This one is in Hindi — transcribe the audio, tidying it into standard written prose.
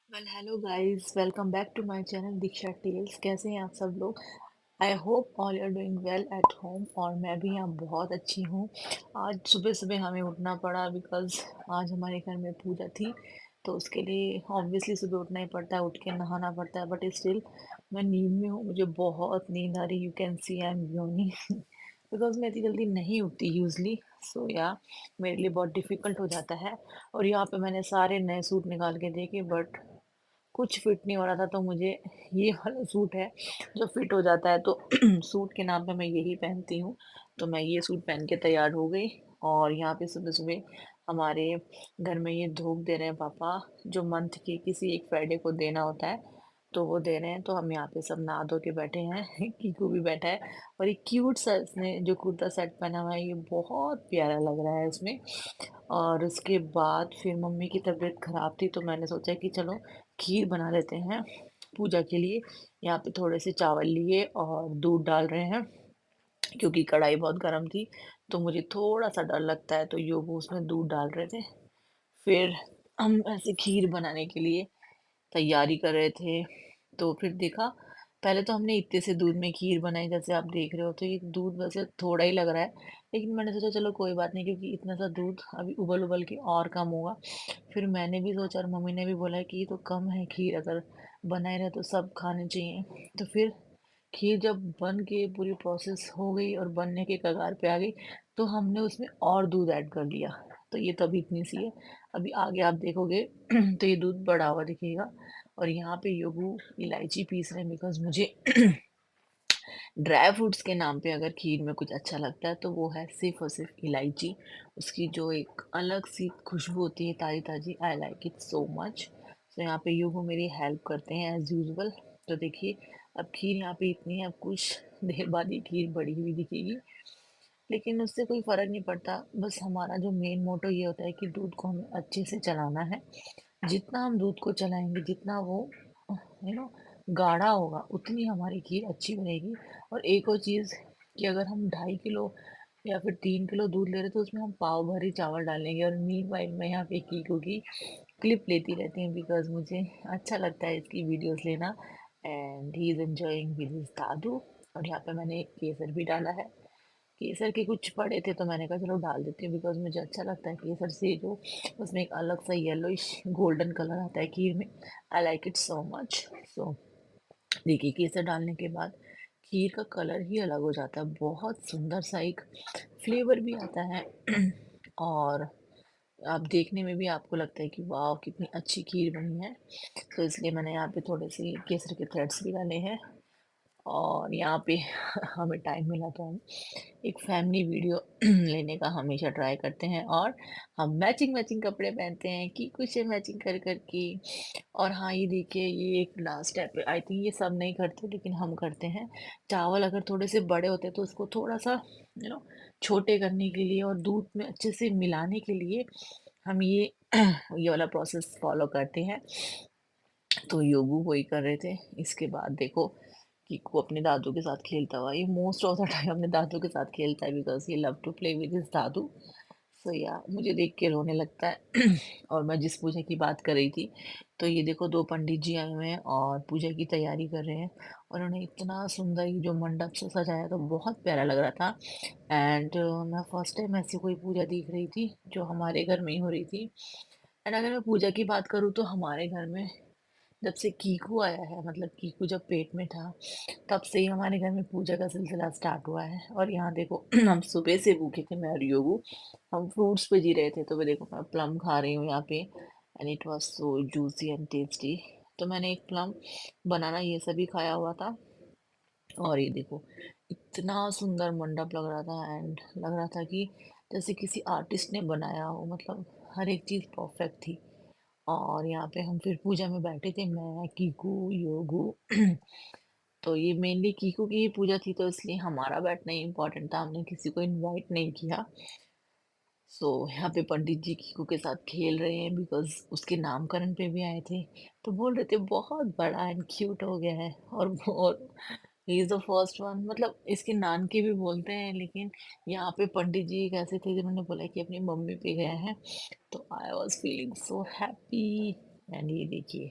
Hello guys, welcome back to my channel Diksha tales. कैसे हैं आप सब लोग? I hope all are doing well at home. और मैं भी यहाँ बहुत अच्छी हूँ। आज सुबह सुबह हमें उठना पड़ा बिकॉज़ आज हमारे घर में पूजा थी। तो उसके लिए ऑब्वियसली सुबह उठना ही पड़ता है, उठ के नहाना पड़ता है, बट स्टिल मैं नींद में हूँ। मुझे बहुत नींद आ रही, you can see I am yearning because मैं इतनी जल्दी नहीं उठती यूजली। सो या मेरे लिए बहुत डिफ़िकल्ट हो जाता है। और यहाँ पे मैंने सारे नए सूट निकाल के देखे, बट कुछ फिट नहीं हो रहा था। तो मुझे ये वाला सूट है जो फिट हो जाता है, तो सूट के नाम पे मैं यही पहनती हूँ। तो मैं ये सूट पहन के तैयार हो गई। और यहाँ पे सुबह सुबह हमारे घर में ये धूप दे रहे हैं पापा, जो मंथ की किसी एक फ्राइडे को देना होता है। तो वो दे रहे हैं, तो हम यहाँ पे सब नहा धो के बैठे हैं। कीकू भी बैठा है। और ये क्यूट सा इसने जो कुर्ता सेट पहना हुआ है, ये बहुत प्यारा लग रहा है इसमें। और उसके बाद फिर मम्मी की तबीयत ख़राब थी, तो मैंने सोचा कि चलो खीर बना लेते हैं पूजा के लिए। यहाँ पे थोड़े से चावल लिए और दूध डाल रहे हैं, क्योंकि कढ़ाई बहुत गर्म थी। तो मुझे थोड़ा सा डर लगता है, तो योगू उसमें दूध डाल रहे थे। फिर हम ऐसे खीर बनाने के लिए तैयारी कर रहे थे। तो फिर देखा, पहले तो हमने इतने से दूध में खीर बनाई, जैसे आप देख रहे हो। तो ये दूध वैसे थोड़ा ही लग रहा है, लेकिन मैंने सोचा चलो कोई बात नहीं, क्योंकि इतना सा दूध अभी उबल उबल के और कम होगा। फिर मैंने भी सोचा और मम्मी ने भी बोला कि ये तो कम है खीर, अगर बनाए रहे तो सब खाने चाहिए। तो फिर खीर जब बन के पूरी प्रोसेस हो गई और बनने के कगार पे आ गई, तो हमने उसमें और दूध ऐड कर लिया। तो ये तो अभी इतनी सी है, अभी आगे आप देखोगे तो ये दूध बढ़ा हुआ दिखेगा। और यहाँ पे योगू इलायची पीस रहे हैं, बिकॉज मुझे ड्राई फ्रूट्स के नाम पे अगर खीर में कुछ अच्छा लगता है तो वो है सिर्फ और सिर्फ इलायची। उसकी जो एक अलग सी खुशबू होती है ताज़ी ताज़ी, आई लाइक इट सो मच। तो यहाँ पे यूँ मेरी हेल्प करते हैं एज यूजुअल। तो देखिए, अब खीर यहाँ पे इतनी है, अब कुछ देर बाद ये खीर बढ़ी हुई दिखेगी, लेकिन उससे कोई फ़र्क नहीं पड़ता। बस हमारा जो मेन मोटो ये होता है कि दूध को हमें अच्छे से चलाना है। जितना हम दूध को चलाएंगे, जितना वो यू नो गाढ़ा होगा, उतनी हमारी खीर अच्छी बनेगी। और एक और चीज़, कि अगर हम 2.5 किलो या फिर 3 किलो दूध ले रहे तो उसमें हम पाव भरी चावल डालेंगे। और मीनवाइल मैं यहाँ पे कीकू की क्लिप लेती रहती हूँ, बिकॉज मुझे अच्छा लगता है इसकी वीडियोस लेना। And he is enjoying with his दादू। और यहाँ पे मैंने एक केसर भी डाला है। केसर के कुछ पड़े थे, तो मैंने कहा चलो डाल देती हूँ, बिकॉज मुझे अच्छा लगता है केसर से जो उसमें एक अलग सा येलोइश गोल्डन कलर आता है खीर में। I like it so much. So देखिए, केसर डालने के बाद खीर का कलर ही अलग हो जाता है, बहुत सुंदर सा एक फ्लेवर भी आता है। और आप देखने में भी आपको लगता है कि वाह कितनी अच्छी खीर बनी है। तो इसलिए मैंने यहाँ पे थोड़े से केसर के थ्रेड्स भी डाले हैं। और यहाँ पे हमें टाइम मिला तो हम एक फैमिली वीडियो लेने का हमेशा ट्राई करते हैं। और हम मैचिंग मैचिंग कपड़े पहनते हैं कि कुछ मैचिंग कर कर के। और हाँ, ये देखिए, ये एक लास्ट स्टेप है। आई थिंक ये सब नहीं करते, लेकिन हम करते हैं। चावल अगर थोड़े से बड़े होते तो उसको थोड़ा सा यू नो छोटे करने के लिए और दूध में अच्छे से मिलाने के लिए हम ये वाला प्रोसेस फॉलो करते हैं। तो योगू वही कर रहे थे। इसके बाद देखो, कीकू अपने दादू के साथ खेलता हुआ, ये मोस्ट ऑफ द टाइम अपने दादू के साथ खेलता है, because he love to play with his दादू। सो या मुझे देख के रोने लगता है। और मैं जिस पूजा की बात कर रही थी, तो ये देखो, दो पंडित जी आए हुए हैं और पूजा की तैयारी कर रहे हैं। और उन्होंने इतना सुंदर ये जो मंडप से सजाया, तो बहुत प्यारा लग रहा था। एंड मैं फर्स्ट टाइम ऐसी कोई पूजा देख रही थी जो हमारे घर में ही हो रही थी। एंड अगर मैं पूजा की बात करूँ, तो हमारे घर में जब से कीकू आया है, मतलब कीकू जब पेट में था, तब से ही हमारे घर में पूजा का सिलसिला स्टार्ट हुआ है। और यहाँ देखो, हम सुबह से भूखे थे, मैं और योगू। हम फ्रूट्स पे जी रहे थे। तो वे देखो, मैं प्लम खा रही हूँ यहाँ पे, and it was so juicy and tasty. तो मैंने एक प्लम, बनाना, ये सभी खाया हुआ था। और ये देखो, इतना सुंदर मंडप लग रहा था, एंड लग रहा था कि जैसे किसी आर्टिस्ट ने बनाया हो। मतलब हर एक चीज़ परफेक्ट थी। और यहाँ पे हम फिर पूजा में बैठे थे, मैं, कीकू, योगू। तो ये मेनली कीकू की ही पूजा थी, तो इसलिए हमारा बैठना ही इम्पोर्टेंट था, हमने किसी को इनवाइट नहीं किया। सो यहाँ पे पंडित जी कीकू के साथ खेल रहे हैं, बिकॉज उसके नामकरण पे भी आए थे। तो बोल रहे थे बहुत बड़ा एंड क्यूट हो गया है। और he is the first one, मतलब इसके नानके भी बोलते हैं, लेकिन यहाँ पे पंडित जी एक ऐसे थे जिन्होंने बोला कि अपनी मम्मी पे गए हैं। तो I was feeling so happy. And ये देखिए,